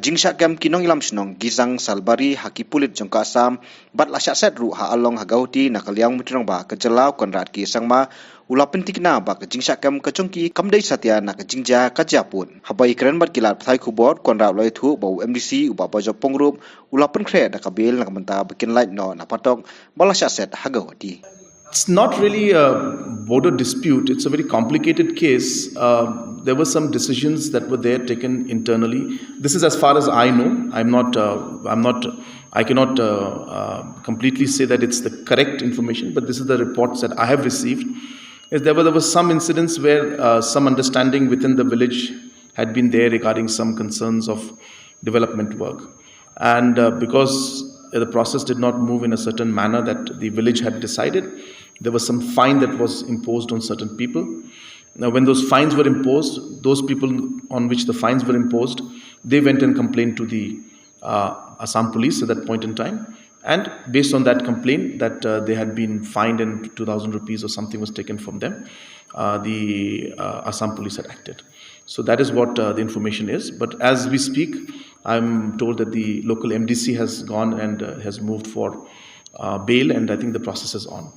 Jingsha kem nongïalam shnong Gizang Salbari haki pulit jongka asam bat lasyak set ru ha along hagauti nakaliang mutirang ba kejelau konrat ki sangma ula pentikna ba jingsha kem kechongki kamdei satya nak jingja kajapun habai keren bat kilat thai khubot konrat loi thu bau MDC uba bajok pongrup ula Pynkhreh da kabil nak menta bikin light no napatok balasyak set hagauti. It's not really a border dispute. It's a very complicated case. There were some decisions that were there taken internally. This is as far as I know. I cannot completely say that it's the correct information, but this is the reports that I have received. There were some incidents where some understanding within the village had been there regarding some concerns of development work. And because the process did not move in a certain manner that the village had decided, there was some fine that was imposed on certain people. Now, when those fines were imposed, those people on which the fines were imposed, they went and complained to the Assam police at that point in time. And based on that complaint that they had been fined and 2,000 rupees or something was taken from them, the Assam police had acted. So that is what the information is. But as we speak, I'm told that the local MDC has gone and has moved for bail, and I think the process is on.